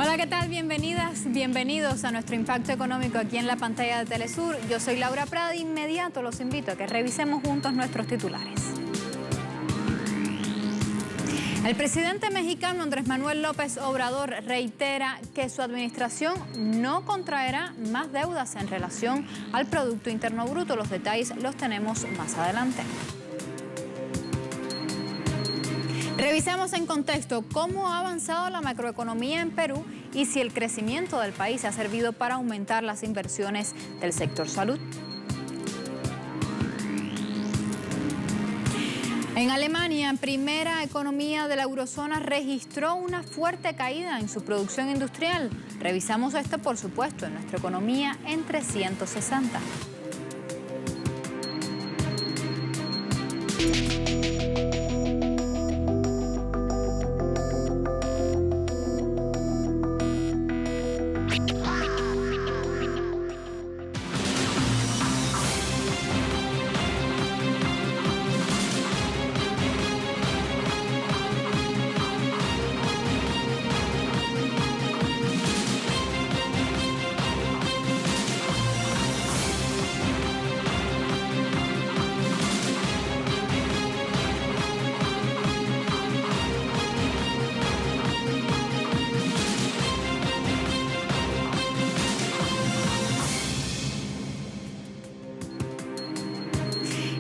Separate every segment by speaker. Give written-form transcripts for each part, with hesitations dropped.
Speaker 1: Hola, ¿qué tal? Bienvenidas, bienvenidos a nuestro Impacto Económico aquí en la pantalla de Telesur. Yo soy Laura Prada. De inmediato los invito a que revisemos juntos nuestros titulares. El presidente mexicano Andrés Manuel López Obrador reitera que su administración no contraerá más deudas en relación al Producto Interno Bruto. Los detalles los tenemos más adelante. Revisemos en contexto cómo ha avanzado la macroeconomía en Perú y si el crecimiento del país ha servido para aumentar las inversiones del sector salud. En Alemania, primera economía de la eurozona, registró una fuerte caída en su producción industrial. Revisamos esto, por supuesto, en nuestra economía en 360.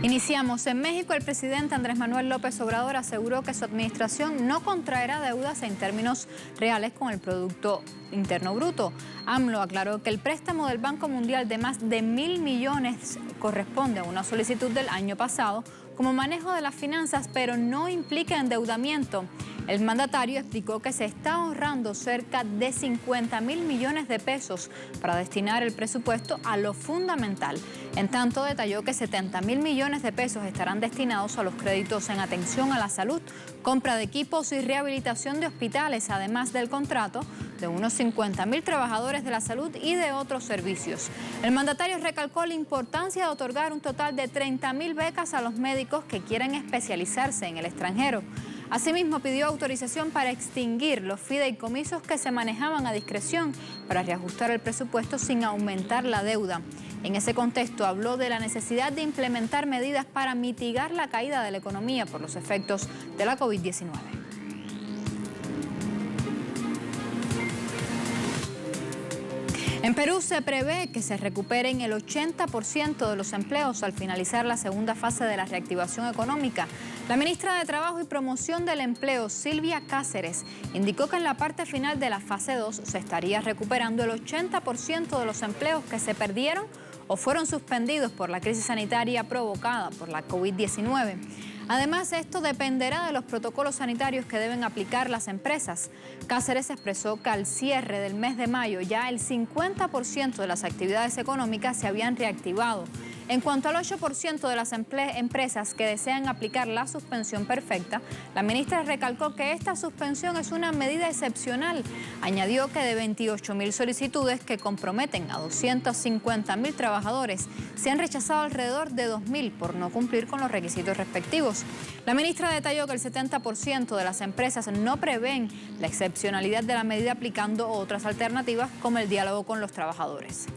Speaker 1: Iniciamos. En México, el presidente Andrés Manuel López Obrador aseguró que su administración no contraerá deudas en términos reales con el Producto Interno Bruto. AMLO aclaró que el préstamo del Banco Mundial de más de 1.000 millones corresponde a una solicitud del año pasado como manejo de las finanzas, pero no implica endeudamiento. El mandatario explicó que se está ahorrando cerca de 50.000 millones de pesos para destinar el presupuesto a lo fundamental. En tanto, detalló que 70.000 millones de pesos estarán destinados a los créditos en atención a la salud, compra de equipos y rehabilitación de hospitales, además del contrato de unos 50.000 trabajadores de la salud y de otros servicios. El mandatario recalcó la importancia de otorgar un total de 30.000 becas a los médicos que quieren especializarse en el extranjero. Asimismo, pidió autorización para extinguir los fideicomisos que se manejaban a discreción para reajustar el presupuesto sin aumentar la deuda. En ese contexto, habló de la necesidad de implementar medidas para mitigar la caída de la economía por los efectos de la COVID-19. En Perú se prevé que se recuperen el 80% de los empleos al finalizar la segunda fase de la reactivación económica. La ministra de Trabajo y Promoción del Empleo, Silvia Cáceres, indicó que en la parte final de la fase 2 se estaría recuperando el 80% de los empleos que se perdieron o fueron suspendidos por la crisis sanitaria provocada por la COVID-19. Además, esto dependerá de los protocolos sanitarios que deben aplicar las empresas. Cáceres expresó que al cierre del mes de mayo ya el 50% de las actividades económicas se habían reactivado. En cuanto al 8% de las empresas que desean aplicar la suspensión perfecta, la ministra recalcó que esta suspensión es una medida excepcional. Añadió que de 28.000 solicitudes que comprometen a 250.000 trabajadores, se han rechazado alrededor de 2.000 por no cumplir con los requisitos respectivos. La ministra detalló que el 70% de las empresas no prevén la excepcionalidad de la medida aplicando otras alternativas como el diálogo con los trabajadores.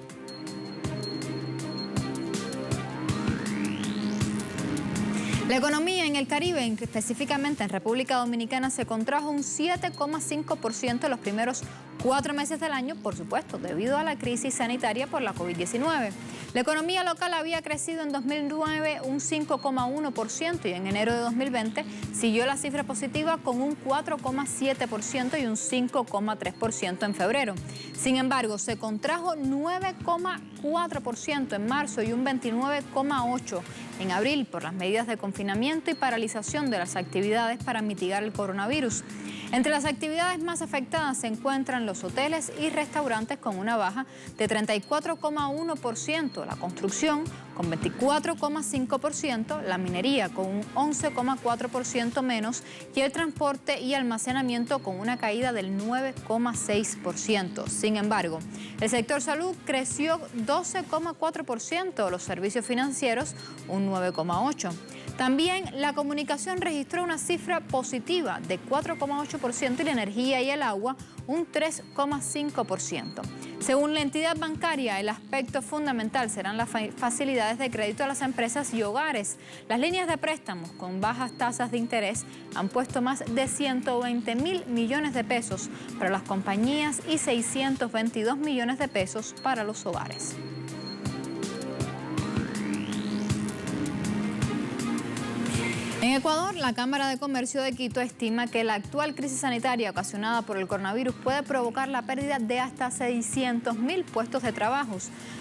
Speaker 1: La economía en el Caribe, específicamente en República Dominicana, se contrajo un 7,5% en los primeros 4 meses del año, por supuesto, debido a la crisis sanitaria por la COVID-19. La economía local había crecido en 2009 un 5,1% y en enero de 2020 siguió la cifra positiva con un 4,7% y un 5,3% en febrero. Sin embargo, se contrajo 9,4% en marzo y un 29,8% en abril por las medidas de confinamiento y paralización de las actividades para mitigar el coronavirus. Entre las actividades más afectadas se encuentran los hoteles y restaurantes con una baja de 34,1%, la construcción con 24,5%, la minería con un 11,4% menos y el transporte y almacenamiento con una caída del 9,6%. Sin embargo, el sector salud creció 12,4%, los servicios financieros un 9,8%. También la comunicación registró una cifra positiva de 4,8% y la energía y el agua un 3,5%. Según la entidad bancaria, el aspecto fundamental serán las facilidades de crédito a las empresas y hogares. Las líneas de préstamos con bajas tasas de interés han puesto más de 120.000 millones de pesos para las compañías y 622 millones de pesos para los hogares. En Ecuador, la Cámara de Comercio de Quito estima que la actual crisis sanitaria ocasionada por el coronavirus puede provocar la pérdida de hasta 600.000 puestos de trabajo.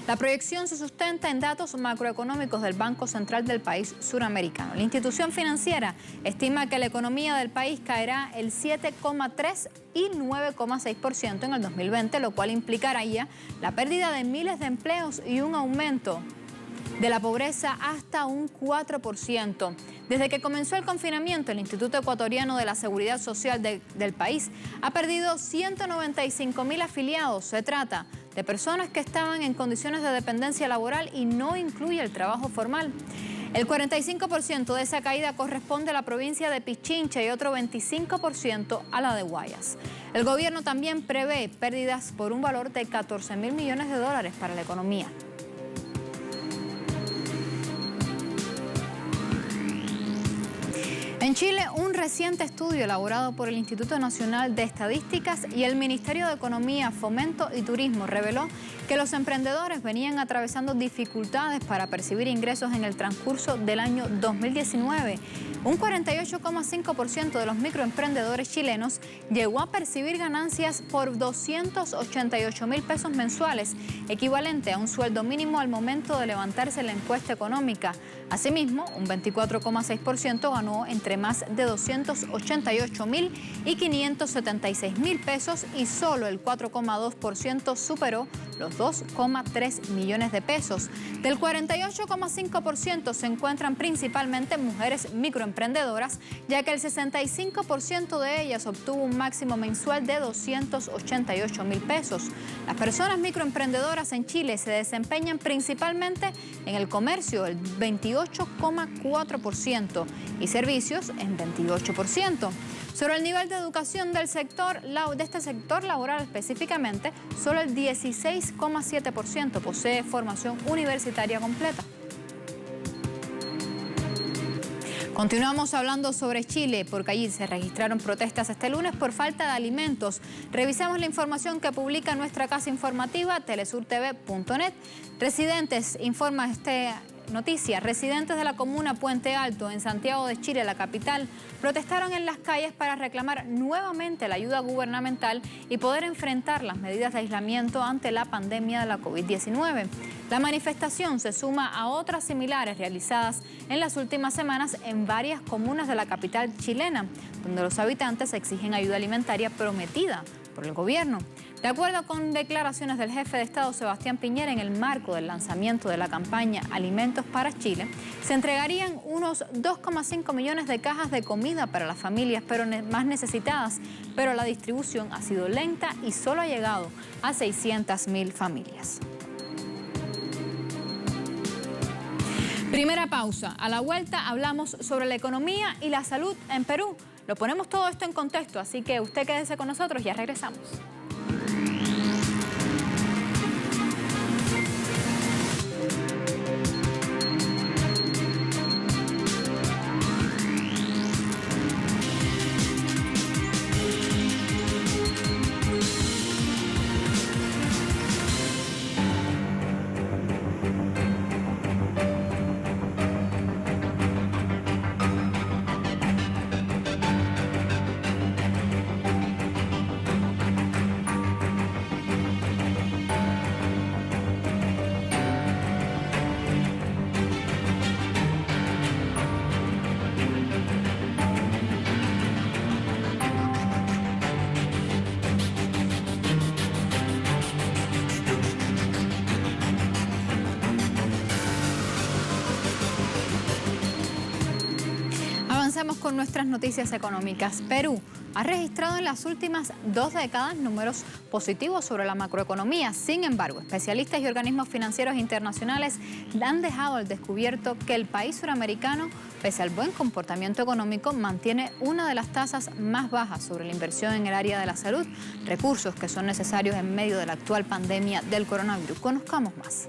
Speaker 1: La proyección se sustenta en datos macroeconómicos del Banco Central del país suramericano. La institución financiera estima que la economía del país caerá el 7,3% y 9,6% en el 2020, lo cual implicaría la pérdida de miles de empleos y un aumento de la pobreza hasta un 4%. Desde que comenzó el confinamiento, el Instituto Ecuatoriano de la Seguridad Social del país ha perdido 195.000 afiliados. Se trata de personas que estaban en condiciones de dependencia laboral y no incluye el trabajo formal. El 45% de esa caída corresponde a la provincia de Pichincha y otro 25% a la de Guayas. El gobierno también prevé pérdidas por un valor de 14.000 millones de dólares para la economía. En Chile, un reciente estudio elaborado por el Instituto Nacional de Estadísticas y el Ministerio de Economía, Fomento y Turismo reveló que los emprendedores venían atravesando dificultades para percibir ingresos en el transcurso del año 2019. Un 48,5% de los microemprendedores chilenos llegó a percibir ganancias por 288.000 pesos mensuales, equivalente a un sueldo mínimo al momento de levantarse la encuesta económica. Asimismo, un 24,6% ganó entre más de 288.000 y 576.000 pesos y solo el 4,2% superó los 2,3 millones de pesos. Del 48,5% se encuentran principalmente mujeres microemprendedoras, ya que el 65% de ellas obtuvo un máximo mensual de 288.000 pesos. Las personas microemprendedoras en Chile se desempeñan principalmente en el comercio, el 28,4%, y servicios en 28%. Sobre el nivel de educación de este sector laboral específicamente, solo el 16,7% posee formación universitaria completa. Continuamos hablando sobre Chile, porque allí se registraron protestas este lunes por falta de alimentos. Revisamos la información que publica nuestra casa informativa, telesurtv.net. Residentes de la comuna Puente Alto, en Santiago de Chile, la capital, protestaron en las calles para reclamar nuevamente la ayuda gubernamental y poder enfrentar las medidas de aislamiento ante la pandemia de la COVID-19. La manifestación se suma a otras similares realizadas en las últimas semanas en varias comunas de la capital chilena, donde los habitantes exigen ayuda alimentaria prometida por el gobierno. De acuerdo con declaraciones del jefe de Estado Sebastián Piñera, en el marco del lanzamiento de la campaña Alimentos para Chile, se entregarían unos 2,5 millones de cajas de comida para las familias más necesitadas, pero la distribución ha sido lenta y solo ha llegado a 600.000 familias. Primera pausa. A la vuelta hablamos sobre la economía y la salud en Perú. Lo ponemos todo esto en contexto, así que usted quédese con nosotros, ya regresamos. Con nuestras noticias económicas. Perú ha registrado en las últimas 2 décadas números positivos sobre la macroeconomía. Sin embargo, especialistas y organismos financieros internacionales han dejado al descubierto que el país suramericano, pese al buen comportamiento económico, mantiene una de las tasas más bajas sobre la inversión en el área de la salud, recursos que son necesarios en medio de la actual pandemia del coronavirus. Conozcamos más.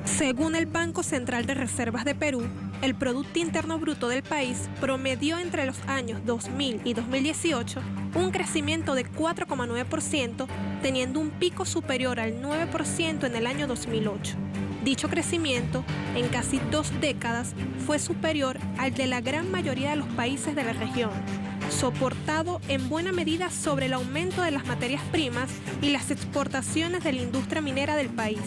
Speaker 2: Según el Banco Central de Reservas de Perú, el Producto Interno Bruto del país promedió entre los años 2000 y 2018 un crecimiento de 4,9%, teniendo un pico superior al 9% en el año 2008. Dicho crecimiento, en casi 2 décadas, fue superior al de la gran mayoría de los países de la región, soportado en buena medida sobre el aumento de las materias primas y las exportaciones de la industria minera del país.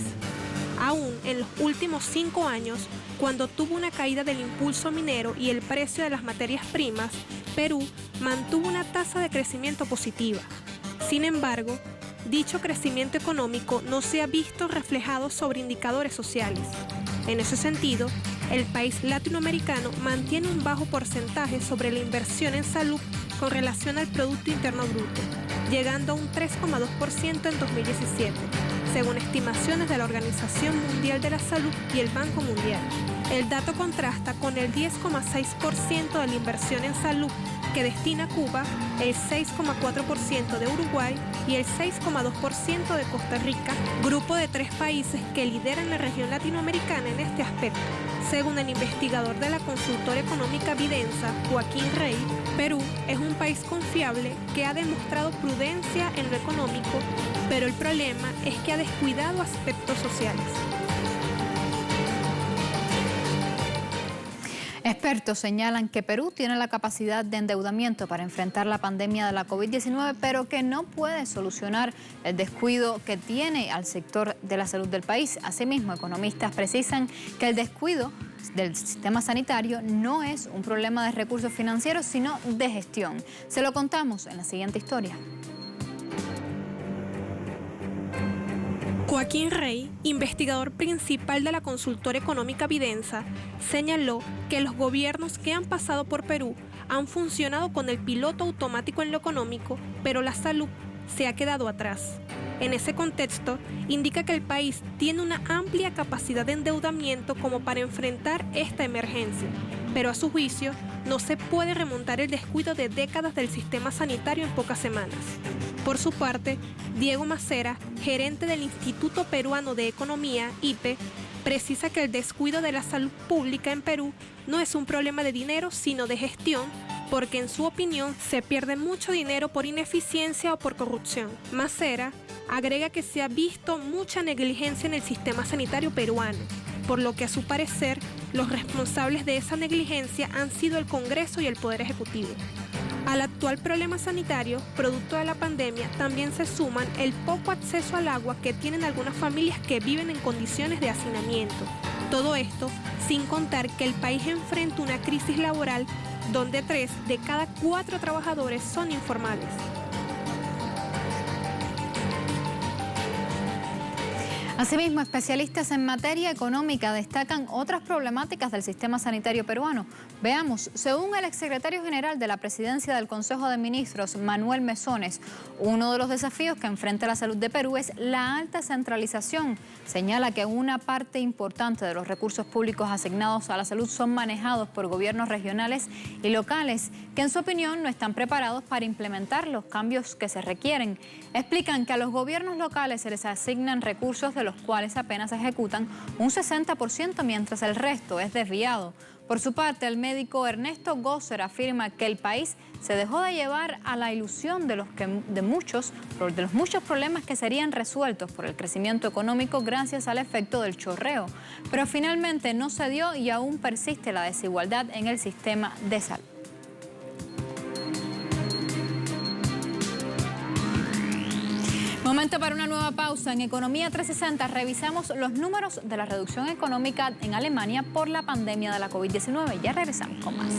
Speaker 2: Aún en los últimos 5 años, cuando tuvo una caída del impulso minero y el precio de las materias primas, Perú mantuvo una tasa de crecimiento positiva. Sin embargo, dicho crecimiento económico no se ha visto reflejado sobre indicadores sociales. En ese sentido, el país latinoamericano mantiene un bajo porcentaje sobre la inversión en salud con relación al Producto Interno Bruto, llegando a un 3,2% en 2017, según estimaciones de la Organización Mundial de la Salud y el Banco Mundial. El dato contrasta con el 10,6% de la inversión en salud que destina Cuba, el 6,4% de Uruguay y el 6,2% de Costa Rica, grupo de 3 países que lideran la región latinoamericana en este aspecto. Según el investigador de la consultora económica Vidensa, Joaquín Rey, Perú es un país confiable que ha demostrado prudencia en lo económico, pero el problema es que ha descuidado aspectos sociales.
Speaker 1: Expertos señalan que Perú tiene la capacidad de endeudamiento para enfrentar la pandemia de la COVID-19, pero que no puede solucionar el descuido que tiene al sector de la salud del país. Asimismo, economistas precisan que el descuido del sistema sanitario no es un problema de recursos financieros, sino de gestión. Se lo contamos en la siguiente historia.
Speaker 2: Joaquín Rey, investigador principal de la consultora económica Vidensa, señaló que los gobiernos que han pasado por Perú han funcionado con el piloto automático en lo económico, pero la salud se ha quedado atrás. En ese contexto, indica que el país tiene una amplia capacidad de endeudamiento como para enfrentar esta emergencia, pero a su juicio no se puede remontar el descuido de décadas del sistema sanitario en pocas semanas. Por su parte, Diego Macera, gerente del Instituto Peruano de Economía, IPE, precisa que el descuido de la salud pública en Perú no es un problema de dinero, sino de gestión, porque en su opinión se pierde mucho dinero por ineficiencia o por corrupción. Macera agrega que se ha visto mucha negligencia en el sistema sanitario peruano, por lo que a su parecer los responsables de esa negligencia han sido el Congreso y el Poder Ejecutivo. Al actual problema sanitario, producto de la pandemia, también se suman el poco acceso al agua que tienen algunas familias que viven en condiciones de hacinamiento. Todo esto sin contar que el país enfrenta una crisis laboral donde 3 de cada 4 trabajadores son informales.
Speaker 1: Asimismo, especialistas en materia económica destacan otras problemáticas del sistema sanitario peruano. Veamos, según el exsecretario general de la Presidencia del Consejo de Ministros, Manuel Mesones, uno de los desafíos que enfrenta la salud de Perú es la alta centralización. Señala que una parte importante de los recursos públicos asignados a la salud son manejados por gobiernos regionales y locales, que en su opinión no están preparados para implementar los cambios que se requieren. Explican que a los gobiernos locales se les asignan recursos de los cuales apenas ejecutan un 60%, mientras el resto es desviado. Por su parte, el médico Ernesto Gosser afirma que el país se dejó de llevar a la ilusión de los muchos problemas que serían resueltos por el crecimiento económico gracias al efecto del chorreo. Pero finalmente no se dio y aún persiste la desigualdad en el sistema de salud. Momento para una nueva pausa. En Economía 360 revisamos los números de la reducción económica en Alemania por la pandemia de la COVID-19. Ya regresamos con más.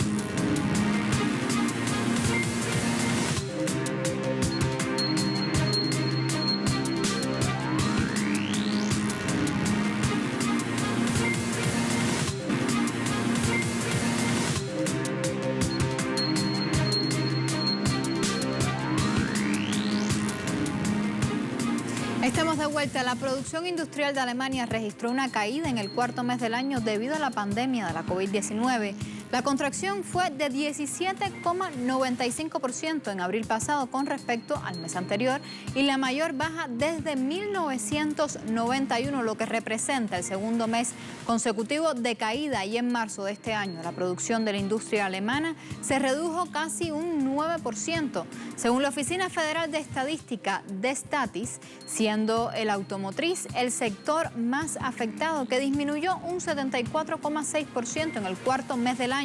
Speaker 1: Estamos de vuelta. La producción industrial de Alemania registró una caída en el cuarto mes del año debido a la pandemia de la COVID-19. La contracción fue de 17,95% en abril pasado con respecto al mes anterior y la mayor baja desde 1991, lo que representa el segundo mes consecutivo de caída. Y en marzo de este año, la producción de la industria alemana se redujo casi un 9%, según la Oficina Federal de Estadística de Statis, siendo el automotriz el sector más afectado, que disminuyó un 74,6% en el cuarto mes del año.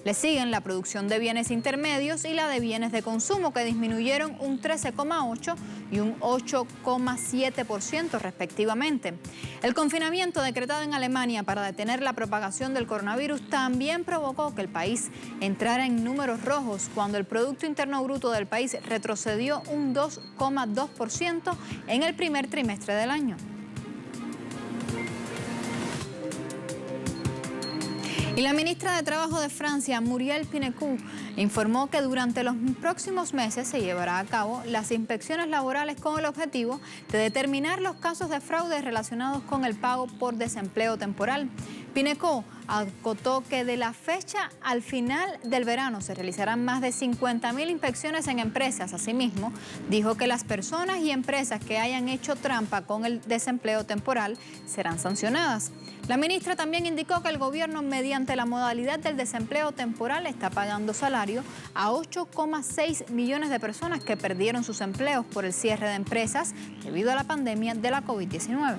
Speaker 1: Le siguen la producción de bienes intermedios y la de bienes de consumo, que disminuyeron un 13,8% y un 8,7% respectivamente. El confinamiento decretado en Alemania para detener la propagación del coronavirus también provocó que el país entrara en números rojos cuando el Producto Interno Bruto del país retrocedió un 2,2% en el primer trimestre del año. Y la ministra de Trabajo de Francia, Muriel Pénicaud, informó que durante los próximos meses se llevará a cabo las inspecciones laborales con el objetivo de determinar los casos de fraude relacionados con el pago por desempleo temporal. Pénicaud acotó que de la fecha al final del verano se realizarán más de 50.000 inspecciones en empresas. Asimismo, dijo que las personas y empresas que hayan hecho trampa con el desempleo temporal serán sancionadas. La ministra también indicó que el gobierno, mediante la modalidad del desempleo temporal, está pagando salario a 8,6 millones de personas que perdieron sus empleos por el cierre de empresas debido a la pandemia de la COVID-19.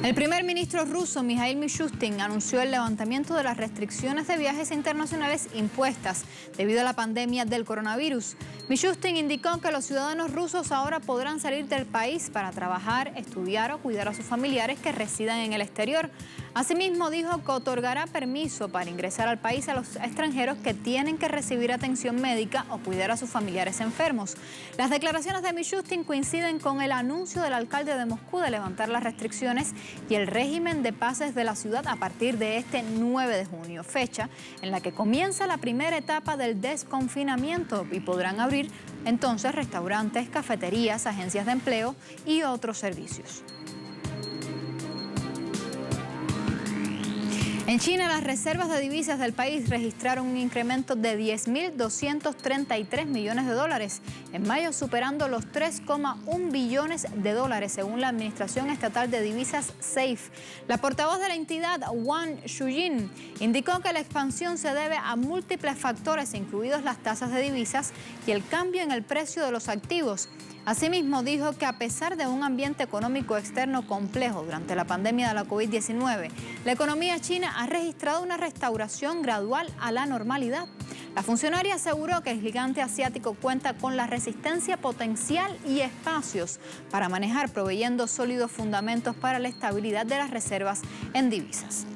Speaker 1: El primer ministro ruso, Mikhail Mishustin, anunció el levantamiento de las restricciones de viajes internacionales impuestas debido a la pandemia del coronavirus. Mishustin indicó que los ciudadanos rusos ahora podrán salir del país para trabajar, estudiar o cuidar a sus familiares que residan en el exterior. Asimismo, dijo que otorgará permiso para ingresar al país a los extranjeros que tienen que recibir atención médica o cuidar a sus familiares enfermos. Las declaraciones de Mishustin coinciden con el anuncio del alcalde de Moscú de levantar las restricciones y el régimen de pases de la ciudad a partir de este 9 de junio, fecha en la que comienza la primera etapa del desconfinamiento y podrán abrir entonces restaurantes, cafeterías, agencias de empleo y otros servicios. En China, las reservas de divisas del país registraron un incremento de 10.233 millones de dólares en mayo, superando los 3,1 billones de dólares, según la Administración Estatal de Divisas SAFE. La portavoz de la entidad, Wang Shujin, indicó que la expansión se debe a múltiples factores, incluidos las tasas de divisas y el cambio en el precio de los activos. Asimismo, dijo que a pesar de un ambiente económico externo complejo durante la pandemia de la COVID-19, la economía china ha registrado una restauración gradual a la normalidad. La funcionaria aseguró que el gigante asiático cuenta con la resistencia potencial y espacios para manejar, proveyendo sólidos fundamentos para la estabilidad de las reservas en divisas.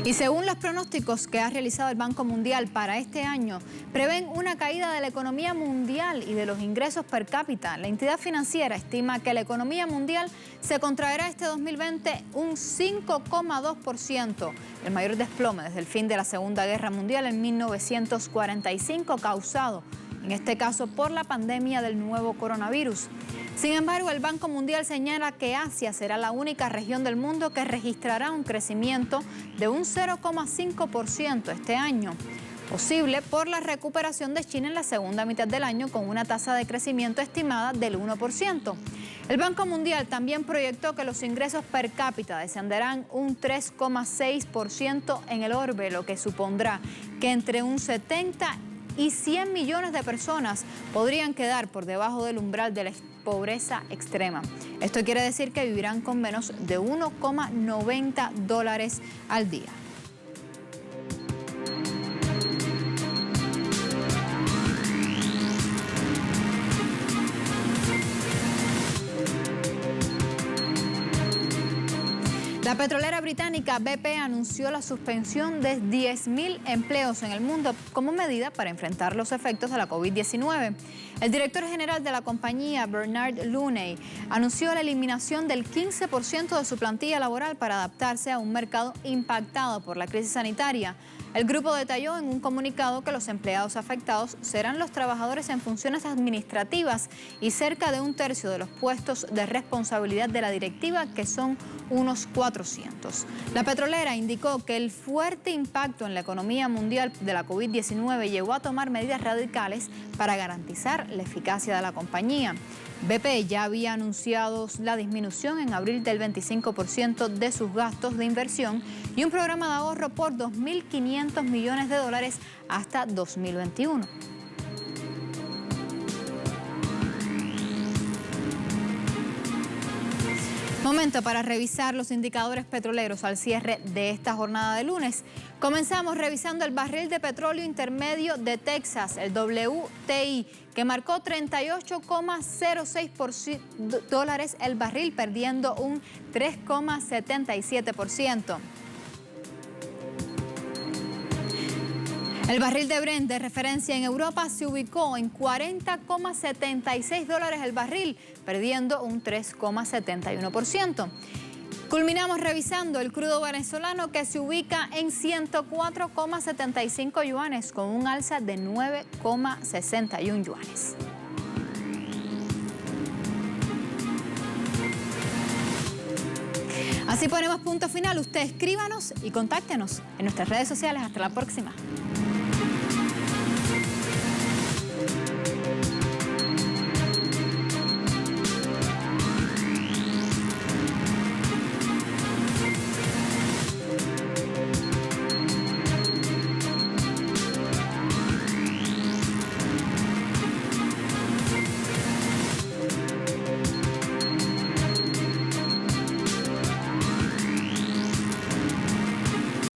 Speaker 1: Y según los pronósticos que ha realizado el Banco Mundial para este año, prevén una caída de la economía mundial y de los ingresos per cápita. La entidad financiera estima que la economía mundial se contraerá este 2020 un 5,2%, el mayor desplome desde el fin de la Segunda Guerra Mundial en 1945, causado en este caso por la pandemia del nuevo coronavirus. Sin embargo, el Banco Mundial señala que Asia será la única región del mundo que registrará un crecimiento de un 0,5% este año, posible por la recuperación de China en la segunda mitad del año con una tasa de crecimiento estimada del 1%. El Banco Mundial también proyectó que los ingresos per cápita descenderán un 3,6% en el orbe, lo que supondrá que entre un 70 y 100 millones de personas podrían quedar por debajo del umbral de la pobreza extrema. Esto quiere decir que vivirán con menos de $1,90 al día. La petrolera británica BP anunció la suspensión de 10.000 empleos en el mundo como medida para enfrentar los efectos de la COVID-19. El director general de la compañía, Bernard Looney, anunció la eliminación del 15% de su plantilla laboral para adaptarse a un mercado impactado por la crisis sanitaria. El grupo detalló en un comunicado que los empleados afectados serán los trabajadores en funciones administrativas y cerca de un tercio de los puestos de responsabilidad de la directiva, que son unos 400. La petrolera indicó que el fuerte impacto en la economía mundial de la COVID-19 llevó a tomar medidas radicales para garantizar la eficacia de la compañía. BP ya había anunciado la disminución en abril del 25% de sus gastos de inversión y un programa de ahorro por 2.500 millones de dólares hasta 2021. Momento para revisar los indicadores petroleros al cierre de esta jornada de lunes. Comenzamos revisando el barril de petróleo intermedio de Texas, el WTI, que marcó $38,06 dólares el barril, perdiendo un 3,77%. El barril de Brent de referencia en Europa se ubicó en $40,76 dólares el barril, perdiendo un 3,71%. Culminamos revisando el crudo venezolano, que se ubica en 104,75 yuanes, con un alza de 9,61 yuanes. Así ponemos punto final. Usted escríbanos y contáctenos en nuestras redes sociales. Hasta la próxima.